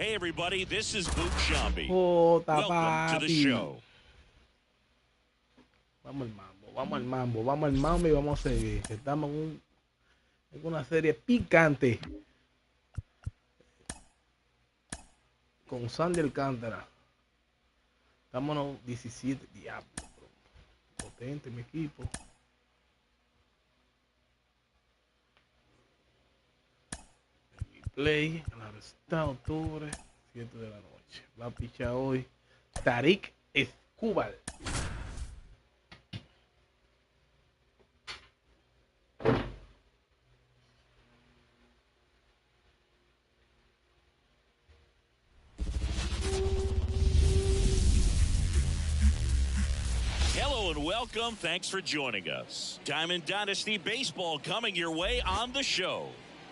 Hey everybody, this is Mlb. Jota, Welcome to the papi. show. Vamos al mambo, vamos al mambo, vamos al mambo y vamos a seguir. Estamos en una serie picante con Sandy Alcántara. Estamos en los 17. Diablo, potente mi equipo. Play, claro está, octubre, 7 de la noche. Va a pichar hoy Tarik Escúbal. Hello and welcome. Thanks for joining us. Mlb Dynasty baseball coming your way on the show.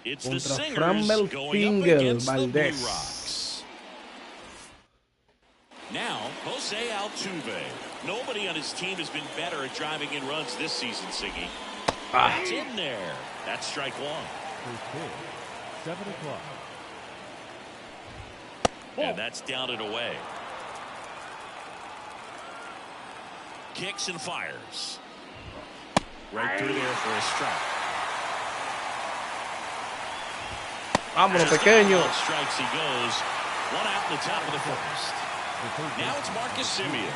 It's the Singers going up against the Blue Rocks. Now, Jose Altuve. Nobody on his team has been better at driving in runs this season, Siggy. That's in there. That's strike one. 7 o'clock. And that's down and away. Kicks and fires. Right through there for a strike. Vámonos, pequeño. Strikes he goes. One out in the top of the first. Now it's Marcus Semien.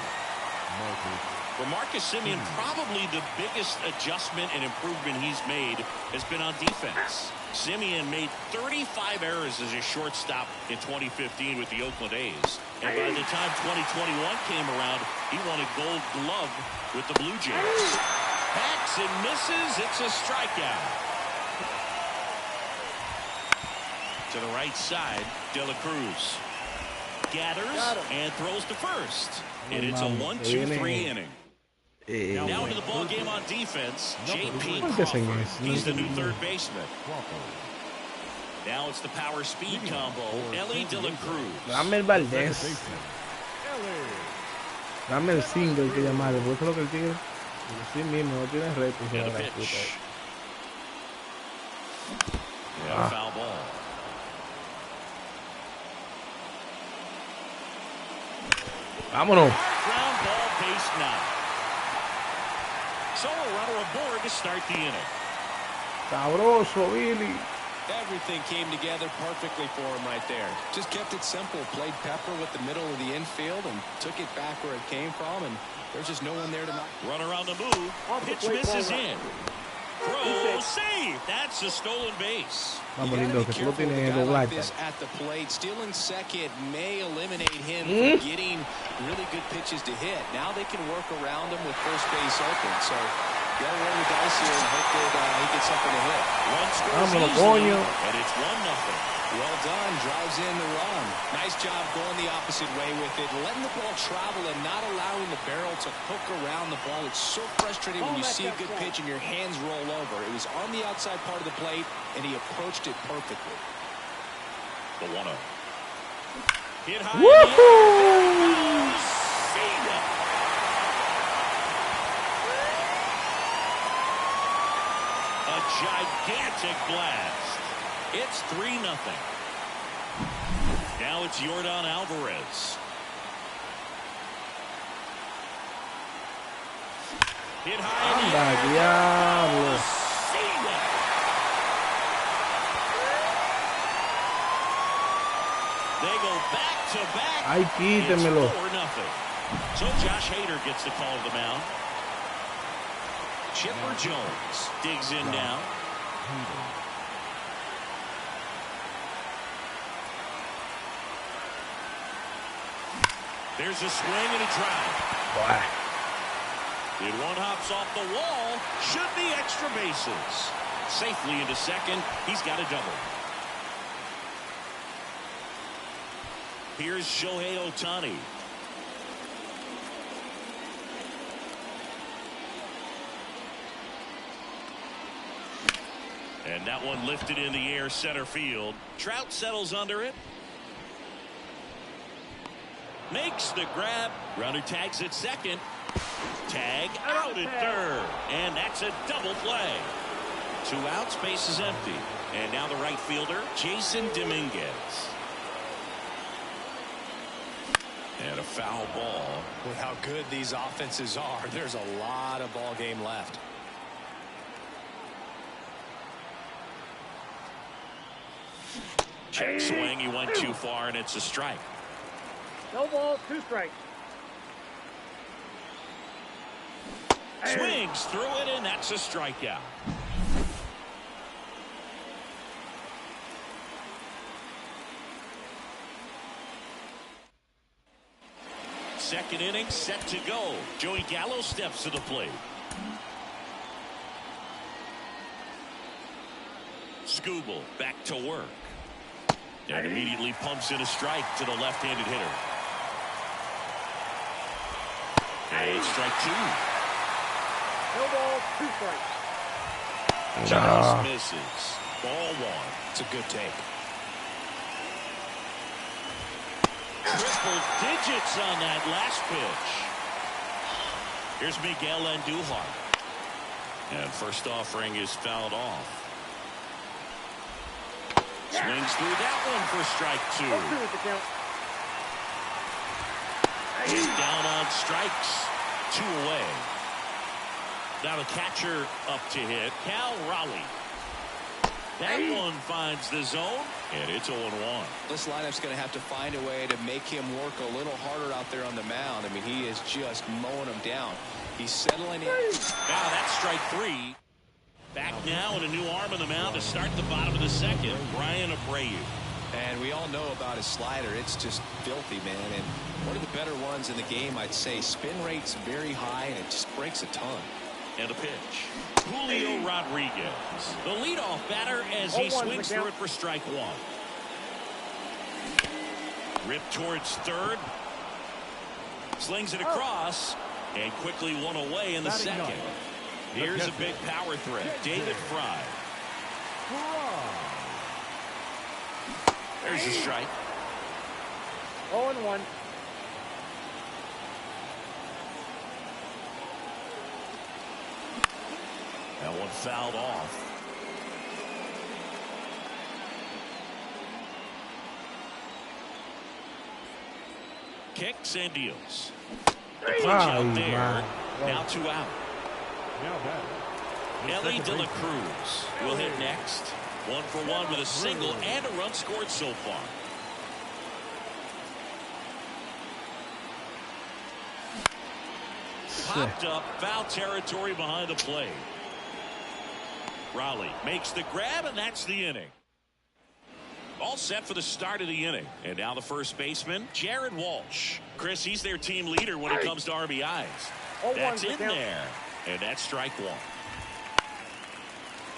For Marcus Semien, probably the biggest adjustment and improvement he's made has been on defense. Semien made 35 errors as a shortstop in 2015 with the Oakland A's. And by the time 2021 came around, he won a gold glove with the Blue Jays. Hacks and misses. It's a strikeout. To the right side, De La Cruz gathers and throws to first. And it's a 1-2-3 inning. Now into the ball game on defense, J.P. Crawford. He's the new third baseman. Now it's the power speed combo, Ellie De La Cruz. Dame el Valdés. Dame el single que llamarle. Porque eso es lo que el tigre. Sí mismo, no tiene reto. And a pitch. Yeah, foul ball. Vámonos. Ground ball, base knock. So a runner aboard to start the inning. Sabroso, Billy. Everything came together perfectly for him right there. Just kept it simple. Played pepper with the middle of the infield and took it back where it came from. And there's just no one there to knock. Runner on the move. Pitch misses in. Throw, save. That's a stolen base. Vamos, lindo, que tú lo tienes doblado. At the plate, stealing second may eliminate him from getting really good pitches to hit. Now they can work around him with first base open. So you gotta roll the dice here and hope that he gets something to hit. One scores easily, and it's 1-0. Well done, drives in the run. Nice job going the opposite way with it, letting the ball travel and not allowing the barrel to hook around the ball. It's so frustrating when you see a good pitch and your hands roll over. It was on the outside part of the plate, and he approached it perfectly. The 1-0. Hit high. Woohoo! A gigantic blast. It's 3-0. Now it's Yordan Alvarez. Hit high. Anda, diablo. They go back to back. Ay, quítemelo. It's 4-0. So Josh Hader gets the call to the mound. Chipper Jones digs in now. There's a swing and a drive. Boy. And one hops off the wall. Should be extra bases. Safely into second. He's got a double. Here's Shohei Ohtani. And that one lifted in the air center field. Trout settles under it. Makes the grab. Runner tags at second. Tag out at third. And that's a double play. 2 outs, base is empty. And now the right fielder, Jason Dominguez. And a foul ball. With how good these offenses are, there's a lot of ball game left. Check swing. He went too far, and it's a strike. No ball, 2 strikes. Swings through it, and that's a strikeout. Second inning set to go. Joey Gallo steps to the plate. Skubal back to work. And immediately pumps in a strike to the left-handed hitter. And it's strike 2. No ball, 2 strikes. Just misses. Ball 1. It's a good take. Triple digits on that last pitch. Here's Miguel Andujar. And first offering is fouled off. Swings through that one for strike 2. He's down on strikes. 2 away. Now the catcher up to hit, Cal Raleigh. That one finds the zone, and it's 0-1. This lineup's going to have to find a way to make him work a little harder out there on the mound. I mean, he is just mowing them down. He's settling in. Now that's strike 3. Back now and a new arm on the mound to start the bottom of the second, Brian Abreu. And we all know about his slider. It's just filthy, man. And one of the better ones in the game, I'd say. Spin rate's very high, and it just breaks a ton. And a pitch. Julio Rodriguez, the leadoff batter as he swings through it for strike 1. Ripped towards third. Slings it across. And quickly one away in the second. Here's a big power threat. David Fry. There's a strike. 0-1. That one fouled off. Kicks and deals. The punch out there. Now 2 out. Ellie De La Cruz will hit next. 1 for 1 with a single and a run scored so far. Popped up, foul territory behind the plate. Raleigh makes the grab, and that's the inning. All set for the start of the inning. And now the first baseman, Jared Walsh. Chris, he's their team leader when it comes to RBIs. That's in there. And that's strike 1.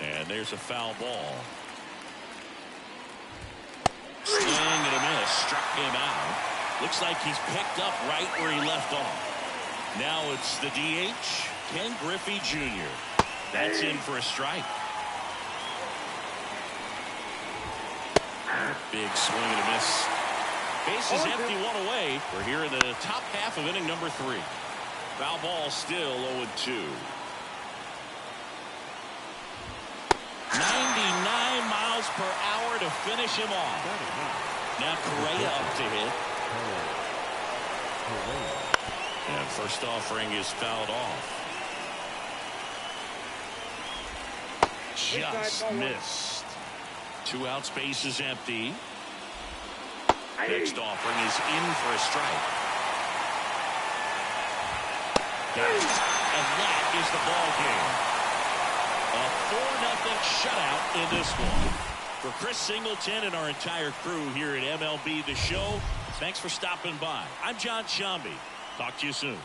And there's a foul ball. Swing and a miss. Struck him out. Looks like he's picked up right where he left off. Now it's the DH, Ken Griffey Jr. That's in for a strike. Big swing and a miss. Bases empty, 1 away. We're here in the top half of inning number 3. Foul ball still 0-2. 99 miles per hour to finish him off. Now Correa up to hit. And first offering is fouled off. Just missed. 2 out, space is empty. Next offering is in for a strike. And that is the ball game. A 4-0 shutout in this one. For Chris Singleton and our entire crew here at MLB The Show, thanks for stopping by. I'm John Shambi. Talk to you soon.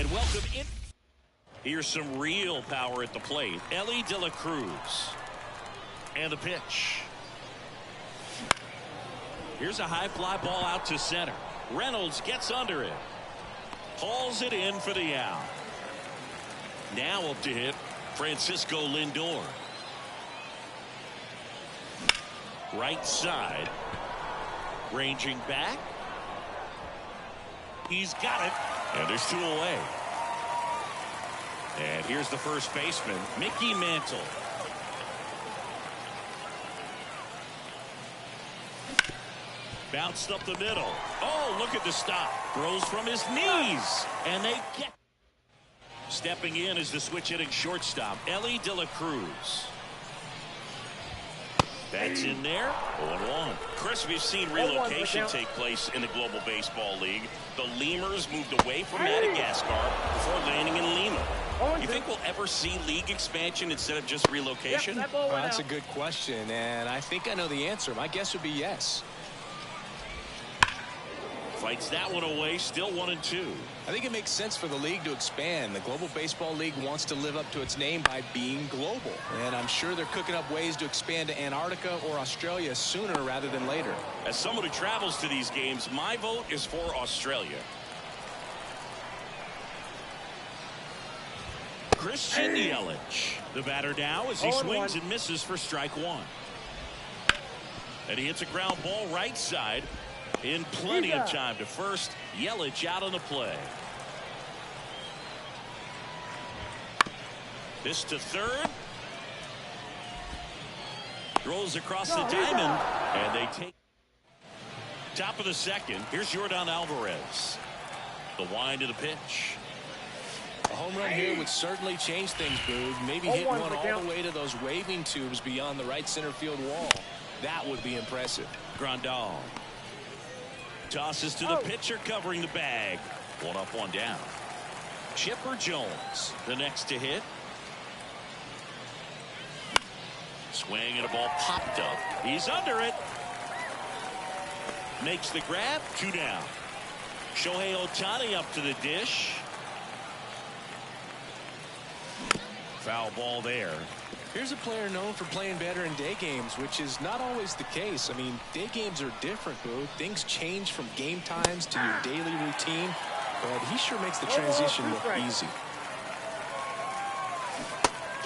And welcome in. Here's some real power at the plate. Mlb Djgretks. And the pitch. Here's a high fly ball out to center. Reynolds gets under it. Hauls it in for the out. Now up to hit Francisco Lindor. Right side. Ranging back. He's got it. And there's 2 away. And here's the first baseman, Mickey Mantle. Bounced up the middle. Oh, look at the stop. Throws from his knees. And they get. Stepping in is the switch hitting shortstop, Mlb Djgretks. That's in there. 0-1. Chris, we've seen relocation take place in the Global Baseball League. The Lemurs moved away from Madagascar before landing in Lima. You think we'll ever see league expansion instead of just relocation? That's a good question, and I think I know the answer. My guess would be yes. Fights that one away, still 1-2. I think it makes sense for the league to expand. The Global Baseball League wants to live up to its name by being global. And I'm sure they're cooking up ways to expand to Antarctica or Australia sooner rather than later. As someone who travels to these games, my vote is for Australia. Christian Yelich, the batter now as he swings and misses for strike 1. And he hits a ground ball right side. In plenty of time to first. Yelich out on the play. This to third. Throws across the diamond. And they take. Top of the second. Here's Yordan Alvarez. The wind of the pitch. A home run here would certainly change things, Boog. Maybe hit one all the way to those waving tubes beyond the right center field wall. That would be impressive. Grandal. Tosses to the pitcher covering the bag. 1 up, 1 down. Chipper Jones, the next to hit. Swing and a ball popped up. He's under it. Makes the grab. 2 down. Shohei Ohtani up to the dish. Foul ball there. Here's a player known for playing better in day games, which is not always the case. I mean, day games are different, bro. Things change from game times to your daily routine, but he sure makes the transition look easy.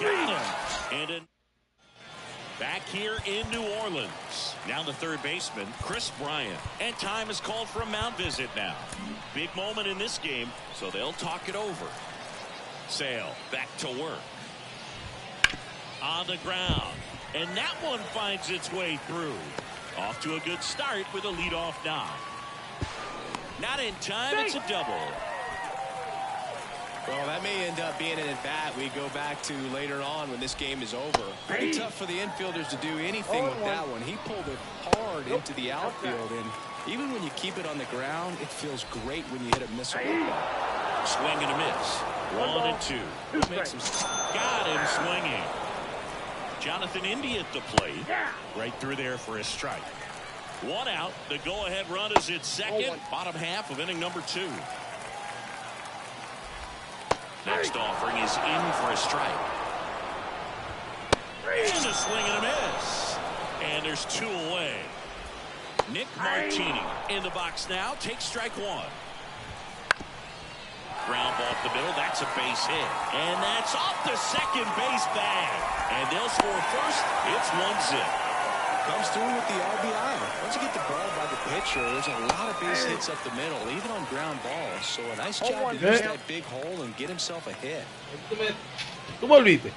Got him. And back here in New Orleans. Now the third baseman, Chris Bryant. And time is called for a mound visit now. Big moment in this game, so they'll talk it over. Sale back to work. On the ground. And that one finds its way through. Off to a good start with a leadoff knock. Not in time, it's a double. Well, that may end up being an at-bat we go back to later on when this game is over. Pretty tough for the infielders to do anything with that one. He pulled it hard into the outfield, and even when you keep it on the ground, it feels great when you hit a missile like that. Swing and a miss. 1-2. Makes him got him swinging. Jonathan Indy at the plate. Right through there for a strike. 1 out. The go-ahead run is at second. Bottom half of inning number 2. Next offering is in for a strike. And a swing and a miss. And there's 2 away. Nick Martini in the box now. Takes strike 1. Ground ball up the middle. That's a base hit. And that's off the second base bag. And they'll score first. It's 1-zip. Comes through with the RBI. Once you get the ball by the pitcher, there's a lot of base hits up the middle, even on ground balls. So a nice job to use that big hole and get himself a hit. Tú volviste.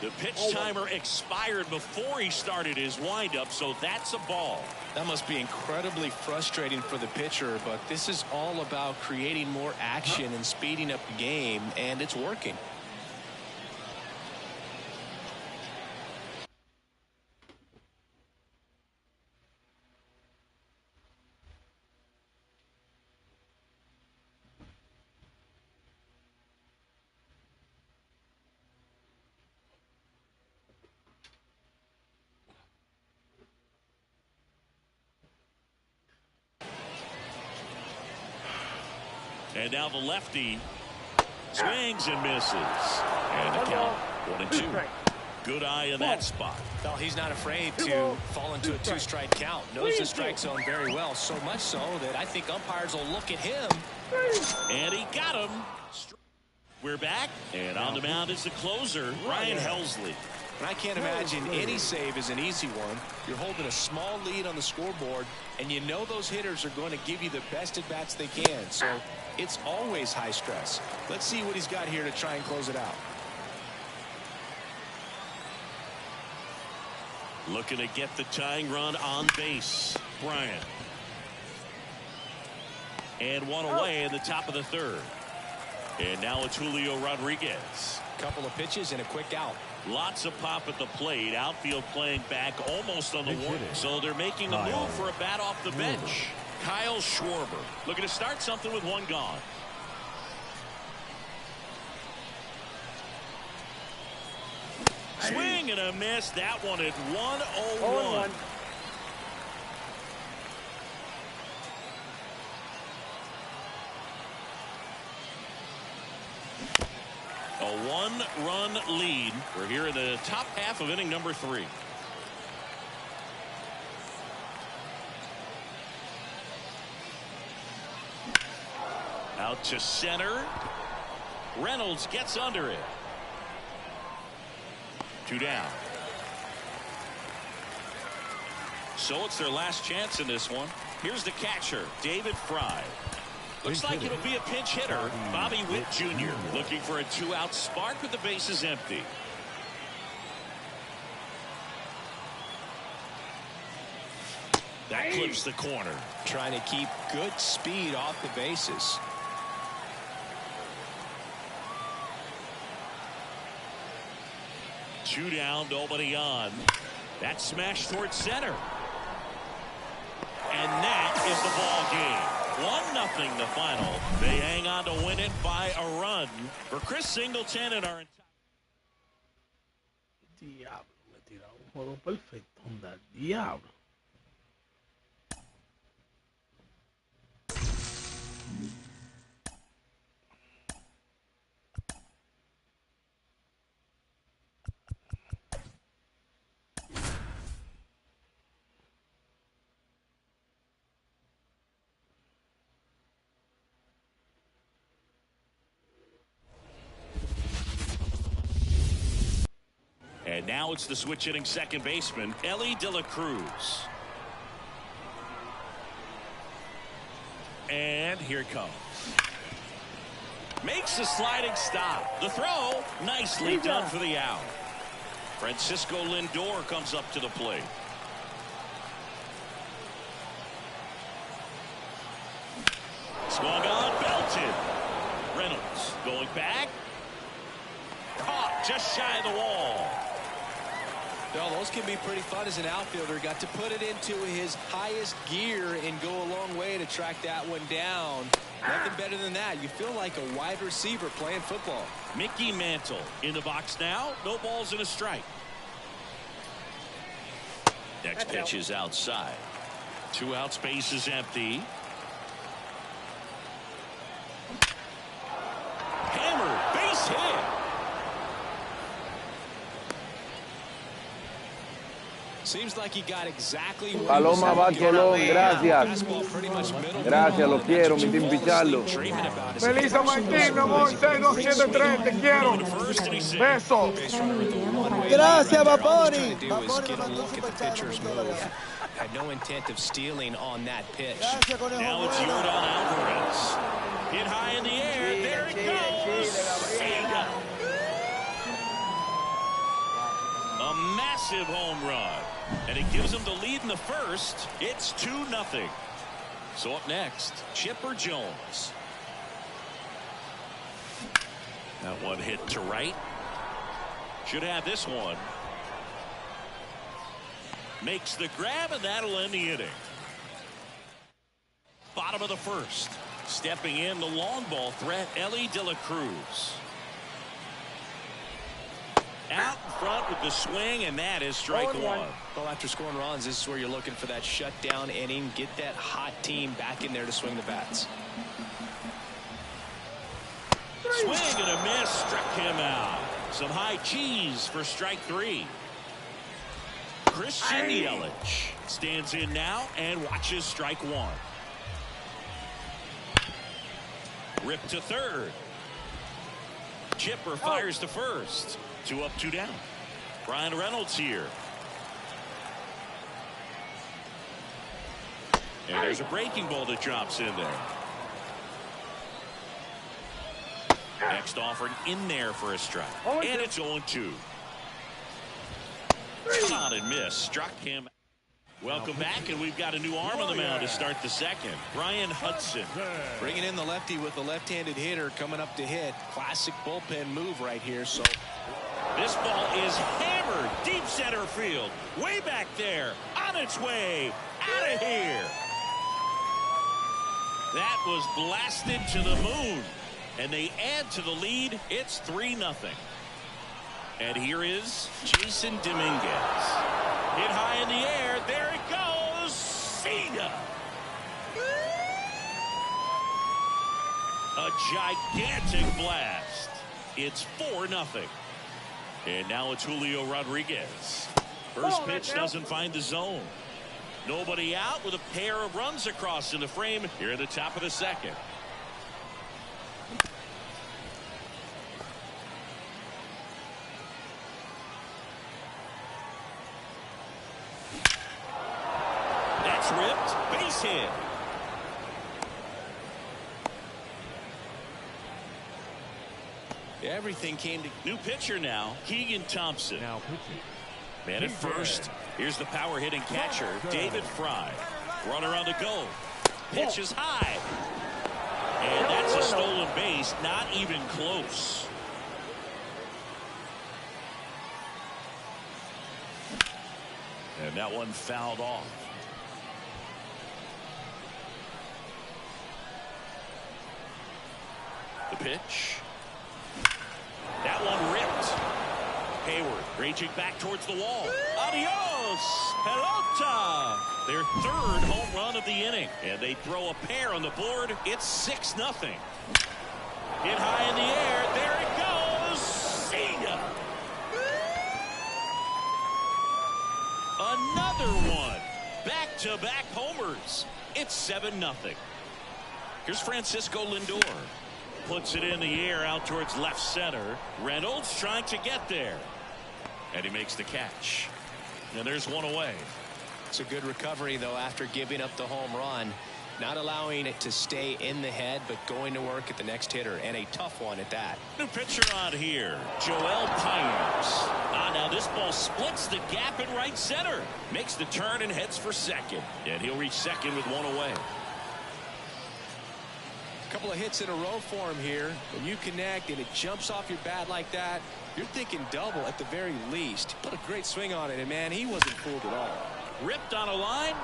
The pitch timer expired before he started his windup, so that's a ball. That must be incredibly frustrating for the pitcher, but this is all about creating more action and speeding up the game, and it's working. And now the lefty swings and misses. And the count 1-2. Good eye in that spot. Well, he's not afraid to fall into a two-strike count. Knows the strike zone very well, so much so that I think umpires will look at him. And he got him. We're back, and on the mound is the closer, Ryan Helsley. And I can't imagine any save is an easy one. You're holding a small lead on the scoreboard, and you know those hitters are going to give you the best at-bats they can. So it's always high stress. Let's see what he's got here to try and close it out. Looking to get the tying run on base, Bryant. And one away in the top of the third. And now it's Julio Rodriguez. Couple of pitches and a quick out. Lots of pop at the plate. Outfield playing back almost on the warning. So they're making a move for a bat off the bench. Kyle Schwarber looking to start something with one gone. Swing and a miss. That one at 1-0-1. A one-run lead. We're here in the top half of inning number 3. Out to center. Reynolds gets under it. 2 down. So it's their last chance in this one. Here's the catcher, David Fry. Looks like it'll be a pinch hitter, Bobby Witt Jr. looking for a 2-out spark with the bases empty. That clips the corner. Trying to keep good speed off the bases. Two down, nobody on. That smash towards center. And that is the ball game. 1-0 the final. They hang on to win it by a run. For Chris Singleton and our Diablo, me tira un juego perfecto. Onda, diablo. And now it's the switch hitting second baseman, Ellie De La Cruz. And here it comes. Makes a sliding stop. The throw, nicely done for the out. Francisco Lindor comes up to the plate. Swung on, belted. Reynolds going back. Caught just shy of the wall. Well, those can be pretty fun as an outfielder. Got to put it into his highest gear and go a long way to track that one down. Nothing better than that. You feel like a wide receiver playing football. Mickey Mantle in the box now. No balls and a strike. Next pitch is outside. 2 out, space is empty. Hammer, base hit. Seems like he got exactly what Paloma va Colón, gracias. Gracias, lo quiero, mi team Pichardo. Melissa Martín, mi amor, 6273, te quiero. Beso. Gracias, Vapori. Get a look at the pitcher's move. Had no intent of stealing on that pitch. Now it's Yordan Alvarez. Hit high in the air. There it goes. A massive home run. And it gives them the lead in the first. It's 2-0. So up next, Chipper Jones. That one hit to right. Should have this one. Makes the grab, and that'll end the inning. Bottom of the first. Stepping in, the long ball threat, Ellie De La Cruz. Out in front with the swing, and that is strike one. Well, after scoring runs, this is where you're looking for that shutdown inning. Get that hot team back in there to swing the bats. Swing and a miss. Struck him out. Some high cheese for strike 3. Christian Yelich stands in now and watches strike 1. Rip to third. Chipper fires to first. 2 up, 2 down. Brian Reynolds here. And there's a breaking ball that drops in there. Next offering in there for a strike. And it's 0-2. Shot and miss. Struck him. Welcome back, and we've got a new arm on the mound to start the second. Brian Hudson. Bringing in the lefty with the left-handed hitter coming up to hit. Classic bullpen move right here. So this ball is hammered deep center field. Way back there. On its way. Out of here. That was blasted to the moon. And they add to the lead. It's 3-0. And here is Jason Dominguez. Hit high in the air. There it goes. Cena. A gigantic blast. It's 4-0. And now it's Julio Rodriguez. First pitch doesn't find the zone. Nobody out with a pair of runs across in the frame here at the top of the second. That's ripped. Base hit. everything came to. New pitcher now, Keegan Thompson. Now pitching. Man at first. Here's the power hitting catcher, David Fry. Runner on the go. Pitch is high. And that's a stolen base, not even close. And that one fouled off. The pitch. That one ripped. Hayward raging back towards the wall. Adios, pelota. Their third home run of the inning. And they throw a pair on the board. It's 6-0. Hit high in the air. There it goes. See ya. Another one. Back-to-back homers. It's 7-0. Here's Francisco Lindor. Puts it in the air out towards left center. Reynolds trying to get there. And he makes the catch. And there's one away. It's a good recovery, though, after giving up the home run. Not allowing it to stay in the head, but going to work at the next hitter. And a tough one at that. New pitcher on here, Joel Pires. Now this ball splits the gap in right center. Makes the turn and heads for second. And he'll reach second with one away. Couple of hits in a row for him here. When you connect and it jumps off your bat like that, you're thinking double at the very least. Put a great swing on it, and man, he wasn't fooled at all. Ripped on a line.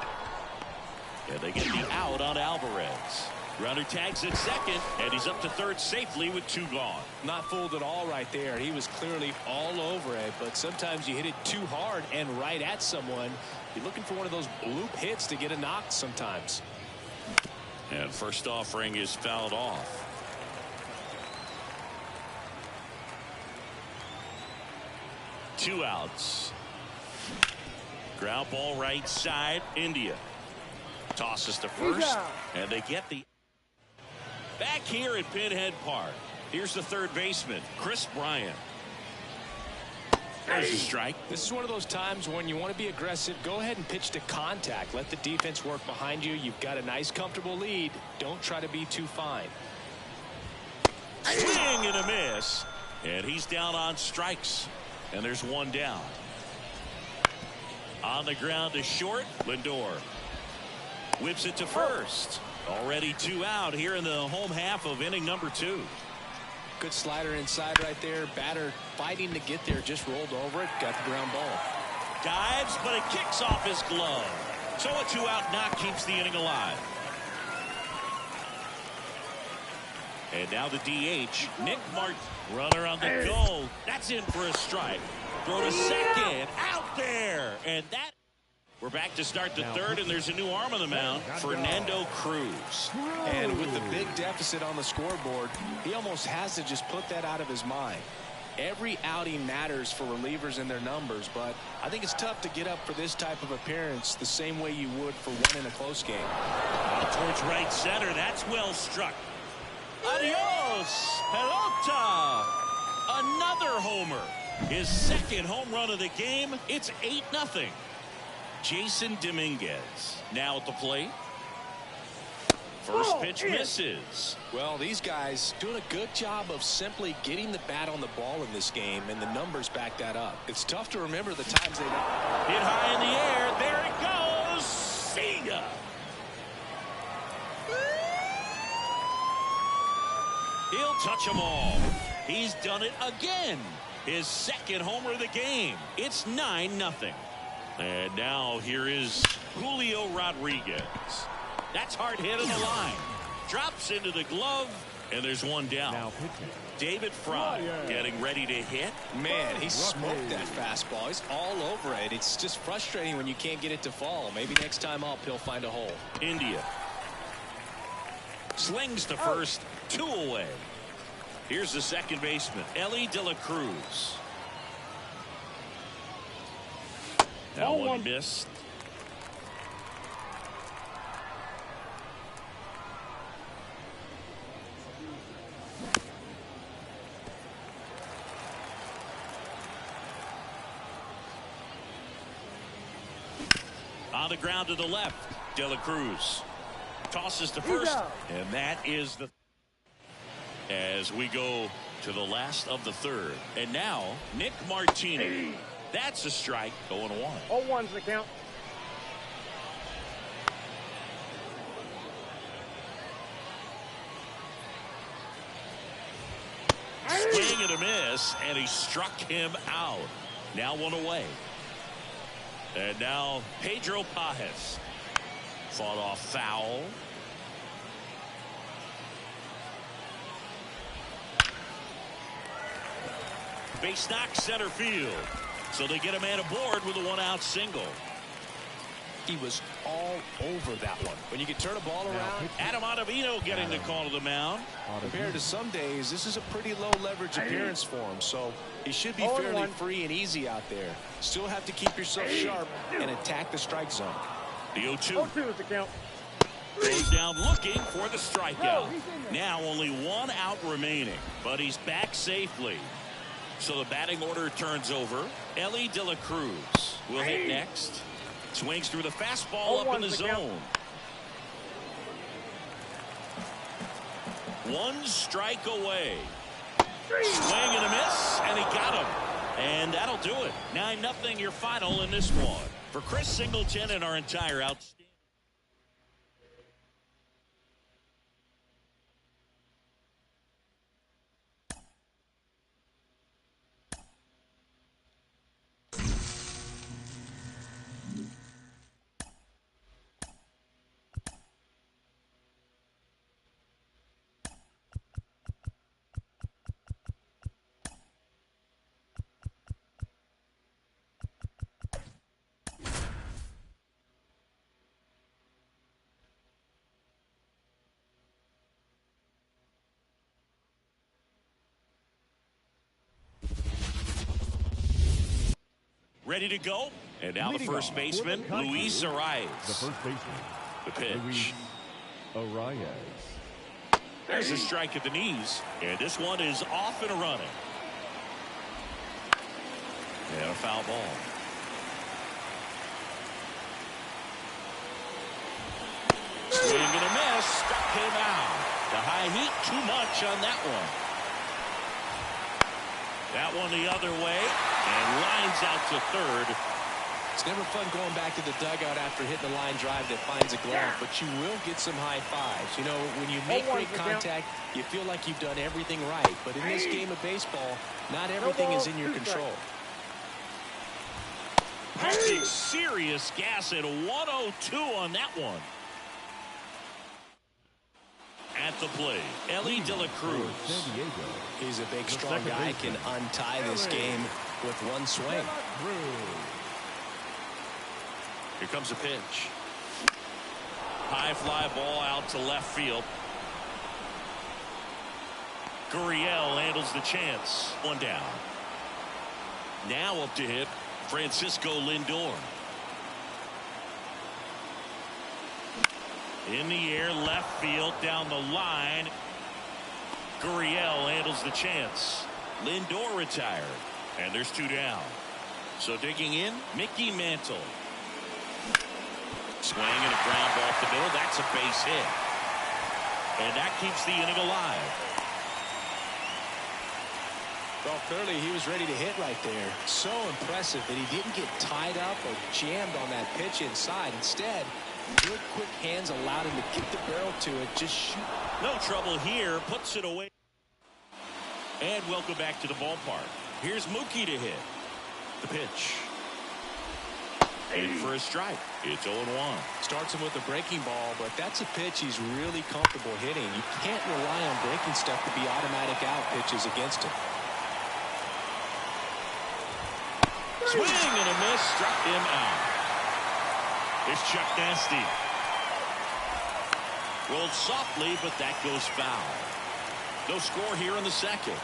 And they get the out on Alvarez. Runner tags at second, and he's up to third safely with two gone. Not fooled at all right there. He was clearly all over it, but sometimes you hit it too hard and right at someone. You're looking for one of those bloop hits to get a knock sometimes. And first offering is fouled off. Two outs. Ground ball right side. India tosses to first, and they get the back here at Pinhead Park. Here's the third baseman, Chris Bryant. There's a strike. This is one of those times when you want to be aggressive. Go ahead and pitch to contact. Let the defense work behind you. You've got a nice, comfortable lead. Don't try to be too fine. Swing and a miss. And he's down on strikes. And there's one down. On the ground to short, Lindor. Whips it to first. Already two out here in the home half of inning number 2. Good slider inside right there. Batter fighting to get there. Just rolled over it. Got the ground ball. Dives, but it kicks off his glove. So a 2-out knock keeps the inning alive. And now the DH, Nick Martin. Runner on the goal. That's in for a strike. Throw to second. Out there. And that. We're back to start the third, and there's a new arm on the mound, Fernando Cruz. And with the big deficit on the scoreboard, he almost has to just put that out of his mind. Every outing matters for relievers and their numbers, but I think it's tough to get up for this type of appearance the same way you would for one in a close game. Out towards right center. That's well struck. Adios, pelota. Another homer. His second home run of the game. It's 8-0. Jason Dominguez now at the plate. First pitch misses. Well, these guys doing a good job of simply getting the bat on the ball in this game, and the numbers back that up. It's tough to remember the times they hit high in the air. There it goes. See ya. He'll touch them all. He's done it again. His second homer of the game. It's 9-0. And now here is Julio Rodriguez. That's hard hit on the line. Drops into the glove, and there's one down. Now pitching. David Fry getting ready to hit. Man, he smoked that fastball. He's all over it. It's just frustrating when you can't get it to fall. Maybe next time up he'll find a hole. India slings to first, 2 away. Here's the second baseman, Ellie De La Cruz. That one missed. On the ground to the left, De La Cruz tosses to first, and that is the as we go to the last of the third. And now Nick Martini. That's a strike, 0-1. 0-1's the count. Swing and a miss, and he struck him out. Now 1 away. And now Pedro Pajes fought off foul. Base knock center field. So they get a man aboard with a 1-out single. He was all over that one. When you can turn a ball around. Adam Ottavino getting the call to the mound. Compared to some days, this is a pretty low leverage appearance for him. So he should be fairly free and easy out there. Still have to keep yourself sharp and attack the strike zone. The 0-2. 0-2 is the count. Goes down looking for the strikeout. Now only 1 out remaining, but he's back safely. So the batting order turns over. Ellie De La Cruz will hit next. Swings through the fastball up in the zone. 1 strike away. Swing and a miss, and he got him. And that'll do it. 9-0 your final in this one. For Chris Singleton and our entire outstanding. Ready to go. And now the first baseman, Luis Arias. The first baseman. The pitch. Luis Arias. There's a strike at the knees. And this one is off and running. And a foul ball. Swing and a miss. Struck him out. The high heat, too much on that one. That one the other way. And lines out to third. It's never fun going back to the dugout after hitting the line drive that finds a glove, but you will get some high fives. You know, when you make great contact, you feel like you've done everything right. But in this game of baseball, not everything is in your control. Pumping serious gas at 102 on that one. At the plate, Ellie De La Cruz. He's a big, strong guy, can untie this game with one swing. Here comes a pitch. High fly ball out to left field. Gurriel handles the chance. One down. Now up to hit Francisco Lindor. In the air, left field, down the line. Gurriel handles the chance. Lindor retired. And there's 2 down. So digging in, Mickey Mantle. Swing and a ground ball off the middle. That's a base hit. And that keeps the inning alive. Well, clearly he was ready to hit right there. So impressive that he didn't get tied up or jammed on that pitch inside. Instead, good quick hands allowed him to get the barrel to it. Just shoot. No trouble here. Puts it away. And welcome back to the ballpark. Here's Mookie to hit. The pitch. In for a strike. It's 0-1. Starts him with a breaking ball, but that's a pitch he's really comfortable hitting. You can't rely on breaking stuff to be automatic out pitches against him. Swing and a miss. Struck him out. It's Chuck Nasty. Rolled softly, but that goes foul. No score here in the second.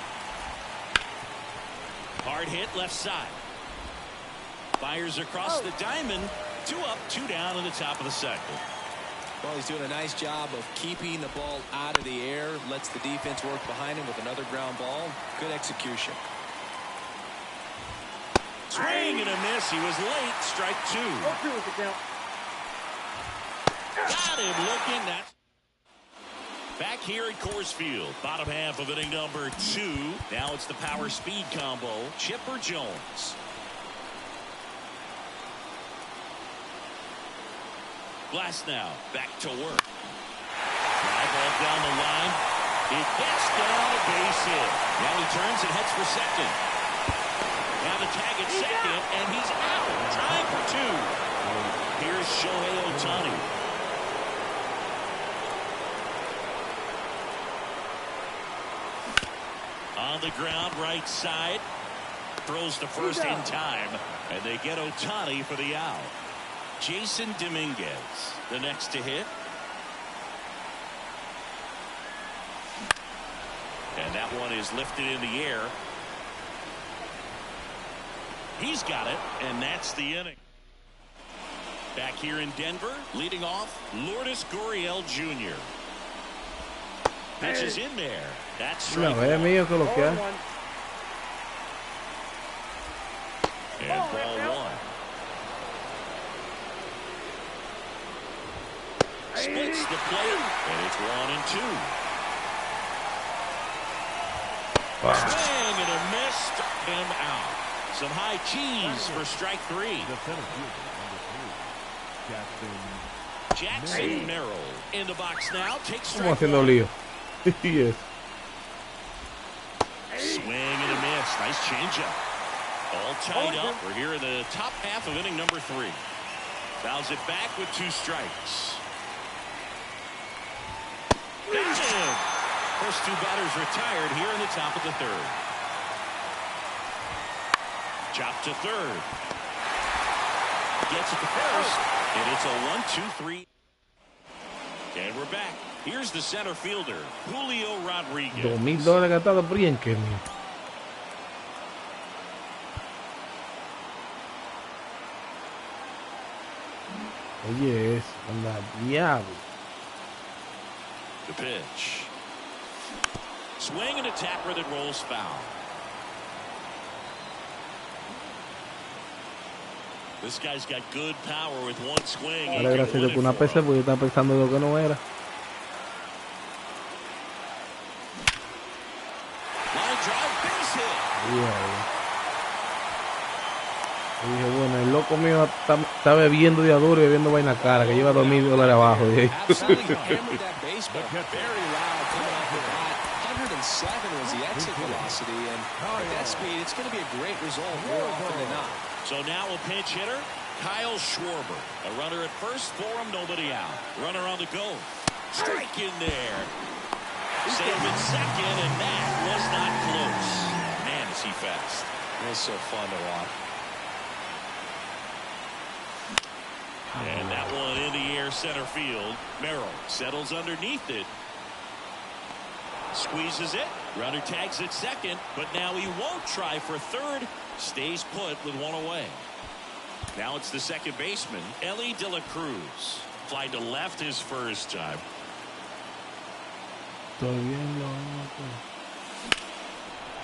Hard hit left side. Fires across the diamond. 2 up, 2 down in the top of the second. Well, he's doing a nice job of keeping the ball out of the air. Lets the defense work behind him with another ground ball. Good execution. Swing and a miss. He was late. Strike 2. Got him looking. That's back here at Coors Field. Bottom half of inning number 2. Now it's the power speed combo. Chipper Jones. Glass now back to work. Fly ball down the line. It gets down a base hit. Now he turns and heads for second. Now the tag at second, and he's out. Trying for 2. Here's Shohei Ohtani. On the ground, right side. Throws to first in time, and they get Ohtani for the out. Jason Dominguez, the next to hit. And that one is lifted in the air. He's got it, and that's the inning. Back here in Denver, leading off, Lourdes Gurriel Jr. Pitches in there. That's strike one. And ball 1. Splits the plate, and it's 1-2. Wow. Swing and a miss, struck him out. Some high cheese for strike 3. Jackson Merrill in the box now. Takes strike 1. Yes. Swing and a miss. Nice changeup. All tied up. We're here in the top half of inning number 3. Fouls it back with 2 strikes. Got him. First 2 batters retired here in the top of the 3rd. Chop to 3rd. Gets it to first, and it's a 1-2-3. And we're back. Here's the center fielder, Julio Rodriguez. $2,000 gastado por Yankee. Oye, es anda diablo. The pitch. Swing and a tapper that rolls foul. This guy's got good power with one swing. Dale gracias de que una PC porque yo estaba pensando lo que no era. Line drive, base hit. Y dije, bueno, el loco mío está bebiendo de duro y bebiendo vaina cara, que lleva $2,000 abajo. Absolutely hammered that baseball. Very loud coming off the bat. 107 was the exit velocity, and at that speed, it's going to be a great result more often than not. So now a pinch hitter, Kyle Schwarber. A runner at first for him, nobody out. Runner on the go. Strike in there. Save in second, and that was not close. Man, is he fast. It's so fun to watch. And that one in the air center field. Merrill settles underneath it. Squeezes it. Runner tags at second, but now he won't try for third. Stays put with one away. Now it's the second baseman, Ellie De La Cruz. Fly to left his first time.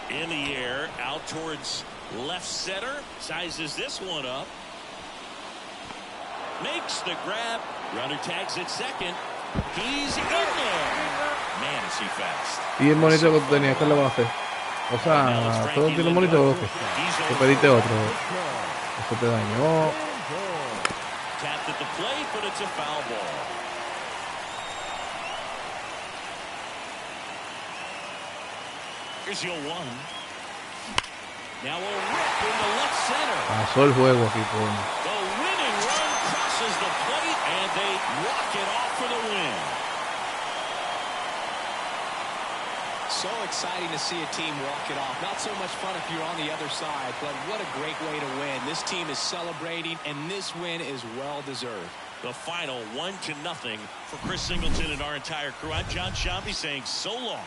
In the air, out towards left center. Sizes this one up. Makes the grab. Runner tags at second. He's in there. Man, is he fast. Y el monitor que tú tenías, ¿qué le va a hacer? O sea, todo tiene un monitor, ¿o qué? Te pediste otro. Eso te dañó. Tapped at the plate, but it's a foul ball. Here's your one. Now a rip into left center. Pasó el juego aquí, por. The winning run crosses the plate, and they walk it off for the win. So exciting to see a team walk it off. Not so much fun if you're on the other side, but what a great way to win. This team is celebrating, and this win is well deserved. The final 1-0 for Chris Singleton and our entire crew. I'm John Shambi saying so long.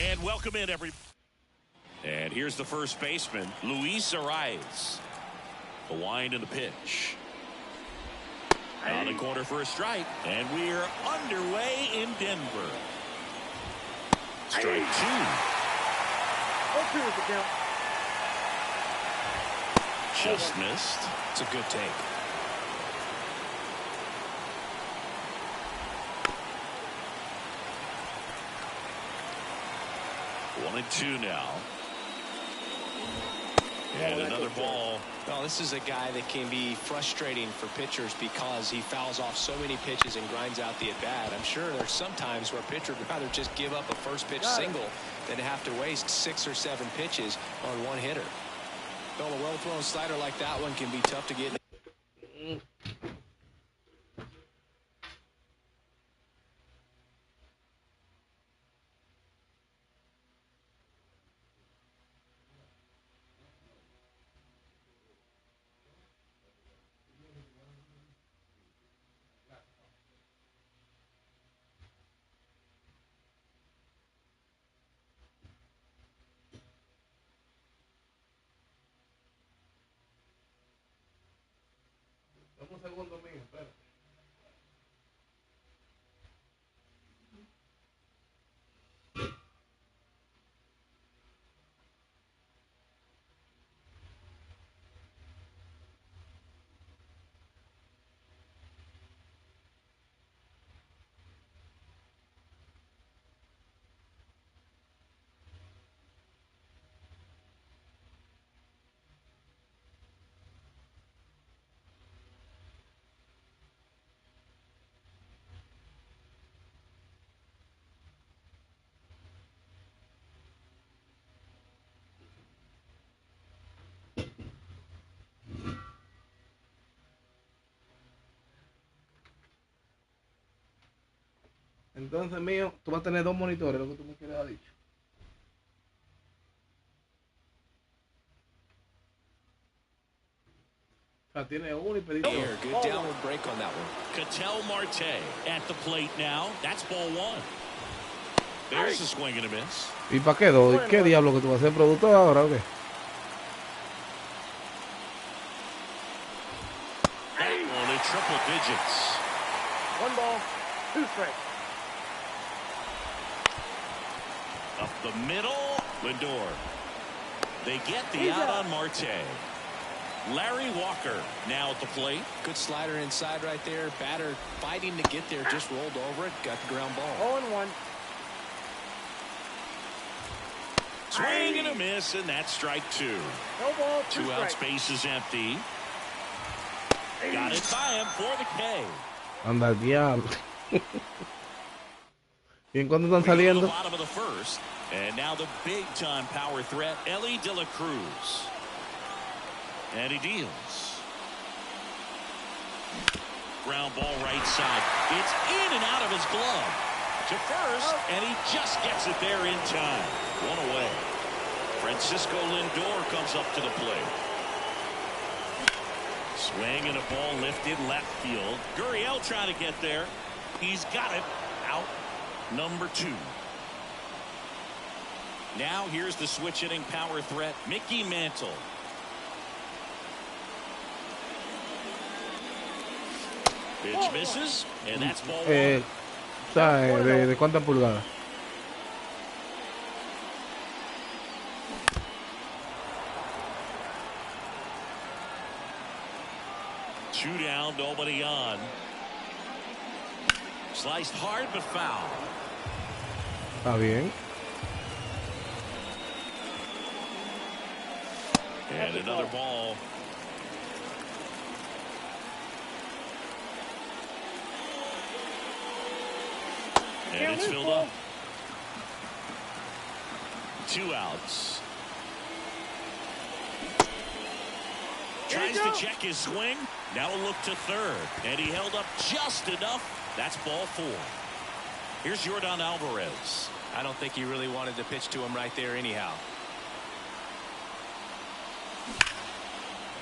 And welcome in, everybody. And here's the first baseman, Luis Arias. The wind and the pitch. On the corner for a strike. And we're underway in Denver. Strike two. Just missed. It's a good take. One and two now. And another ball. Well, this is a guy that can be frustrating for pitchers because he fouls off so many pitches and grinds out the at-bat. I'm sure there's some times where a pitcher would rather just give up a first pitch single than have to waste 6 or 7 pitches on one hitter. Well, a well-thrown slider like that one can be tough to get. Un segundo mío, espera. Entonces, mío, tú vas a tener 2 monitores, lo que tú me quieres haber dicho. O sea, tiene uno y pediste Here, good downward break on that one. Ketel Marte at the plate now. That's ball one. There's a swing and a miss. ¿Y para qué 2? ¿Qué diablo que tú vas a ser productor ahora o qué? That one in triple digits. 1 ball, 2 strikes. Up the middle, Lindor. They get the out on Marte. Larry Walker now at the plate. Good slider inside right there. Batter fighting to get there, just rolled over it, got the ground ball. 0-1. Swing and a miss, and that's strike two. Two out, space is empty. Got it by him for the K. Anda el diablo. ¿Y en cuánto están saliendo? Bottom of the first, and now the big-time power threat, Ellie De La Cruz. And he deals. Ground ball right side. It's in and out of his glove. To first, and he just gets it there in time. One away. Francisco Lindor comes up to the plate. Swing and a ball lifted left field. Gurriel trying to get there. He's got it. Out number two. Now here's the switch hitting power threat, Mickey Mantle. Pitch misses, and that's ball one. ¿Sabes de cuántas pulgadas? Two down, nobody on. Sliced hard but foul. Está bien. And another ball. And it's filled up. Two outs. Tries to check his swing. Now a look to third. And he held up just enough. That's ball four. Here's Yordan Alvarez. I don't think he really wanted to pitch to him right there anyhow.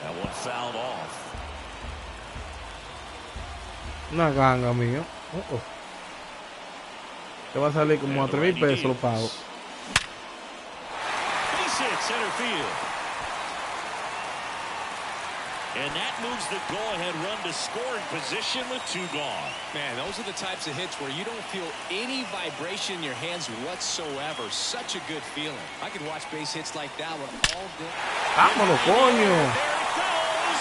That one fouled off. Una ganga, mío. Te va a salir como a 3,000 pesos lo pago. Base hit center field. And that moves the go-ahead run to scoring position with two gone. Man, those are the types of hits where you don't feel any vibration in your hands whatsoever. Such a good feeling. I could watch base hits like that one all day. ¡Vámonos, coño! There it goes.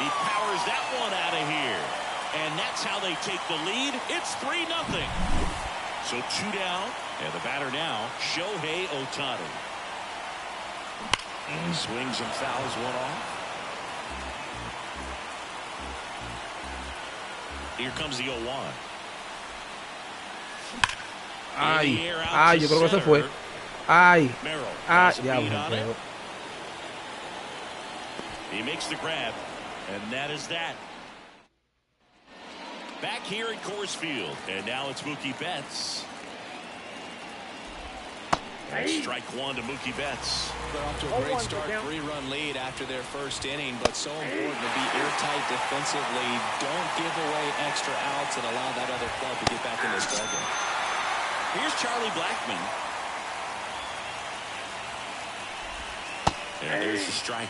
He powers that one out of here. And that's how they take the lead. It's 3-0. So two down. And the batter now, Shohei Ohtani. Swings and fouls one off. Here comes the 0-1. Ay, ay, yo creo que se fue. Ay, ay, ya me. He makes the grab, and that is that. Back here at Coors Field, and now it's Mookie Betts. And strike one to Mookie Betts. Got off to a great start, 3-run lead after their first inning, but so important to be airtight defensively. Don't give away extra outs and allow that other club to get back in the struggle. Here's Charlie Blackmon. And there's the strike.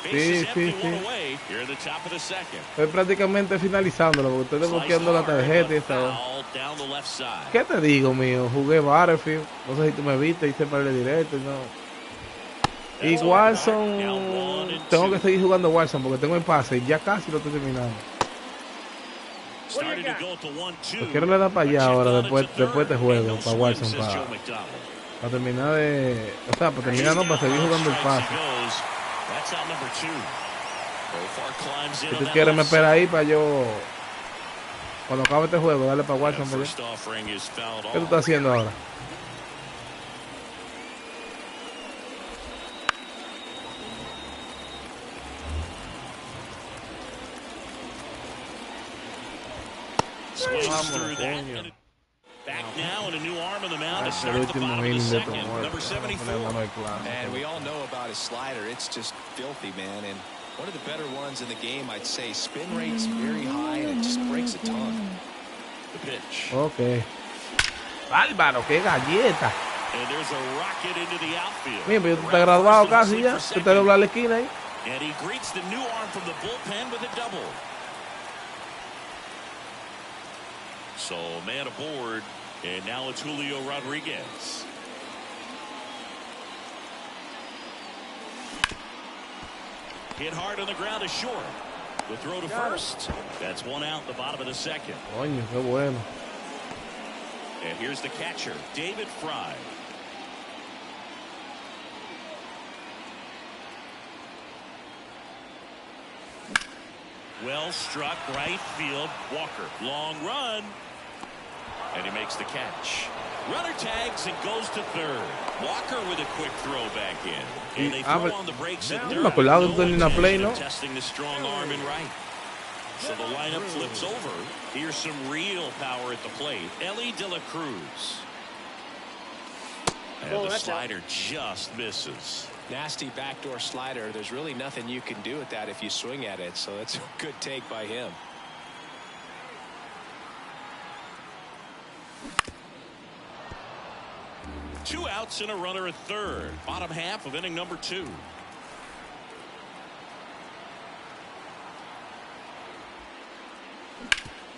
Sí, sí, sí. Estoy prácticamente finalizándolo porque estoy desbloqueando la tarjeta y esta. ¿Qué te digo, mío? Jugué Battlefield. No sé si tú me viste, hice para el directo y no. Y Warzone, tengo que seguir jugando Warzone porque tengo el pase y ya casi lo estoy terminando. Yo quiero le dar para allá ahora después de este juego, para Warzone, para terminar de. O sea, para terminar no, para seguir jugando el pase. Si tú quieres me espera ahí para yo, cuando acabe este juego, darle para Warzone. ¿Qué tú estás haciendo ahora? Back now and a new arm in the mound to start the bottom of the second. Number 74. And we all know about his slider. It's just filthy, man. And one of the better ones in the game, I'd say. Spin rate's very high and it just breaks a ton. The pitch. Okay. Bárbaro, qué galleta. And there's a rocket into the outfield. Mira, pero tú estás graduado casi ya. Tú te doblas la esquina ahí. And he greets the new arm from the bullpen with a double. So man aboard, and now it's Julio Rodriguez. Hit hard on the ground to short. The throw to first. That's one out, the bottom of the second. Coño, qué bueno. And here's the catcher, David Fry. Well struck right field. Walker, long run. And he makes the catch. Runner tags and goes to third. Walker with a quick throw back in. And they throw on the brakes at third. No testing the strong arm in right. So the lineup flips over. Here's some real power at the plate. Ellie De La Cruz. And the slider just misses. Nasty backdoor slider. There's really nothing you can do with that if you swing at it. So that's a good take by him. Two outs and a runner at third. Bottom half of inning number 2.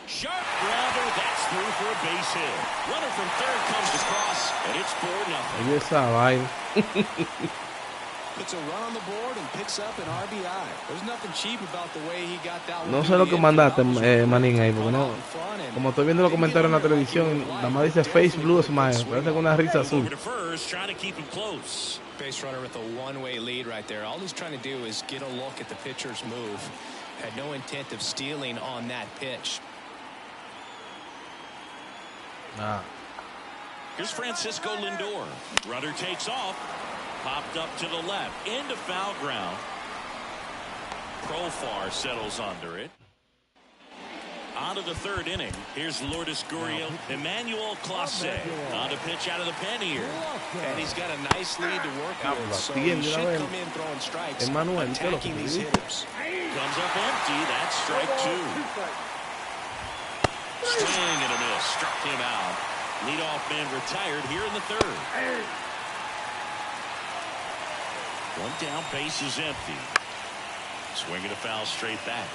Sharp grounder, that's through for a base hit. Runner from third comes across, and it's 4-0. Puts a run on the board and picks up an RBI. There's nothing cheap about the way he got that one. No sé lo que mandaste, Manín, ahí, porque no. Como estoy viendo los comentarios en la televisión, nada más dice Face Blue Smile. Parece con una risa azul. Base runner with a one-way lead right there. All he's trying to do is get a look at the pitcher's move. Had no intent of stealing on that pitch. Here's Francisco Lindor. Runner takes off. Popped up to the left. Into foul ground. Profar settles under it. On to the third inning. Here's Lourdes Gurriel. Emmanuel Clase on to pitch out of the pen here. And he's got a nice lead to work with. So he should come in throwing strikes, attacking these hitters. Comes up empty. That's strike 2. Swing and a miss. Struck him out. Leadoff man retired here in the third. One down, base is empty. Swinging a foul straight back.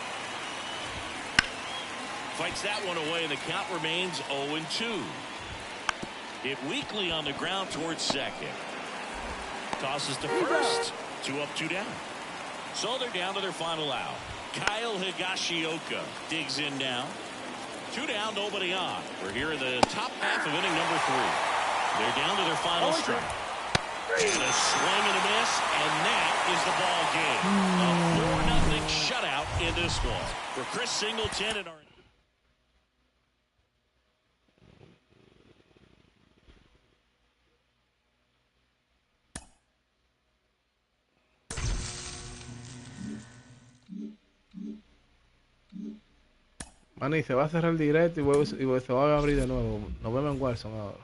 Fights that one away, and the count remains 0-2. Hit weakly on the ground towards second. Tosses to first. 2 up, 2 down. So they're down to their final out. Kyle Higashioka digs in now. 2 down, nobody on. We're here in the top half of inning number 3. They're down to their final strike. And a swing and a miss, and that is the ball game. A 4-0 shutout in this one. For Chris Singleton and our... Manny, se va a cerrar el directo y se va a abrir de nuevo. Nos vemos en Wilson ahora.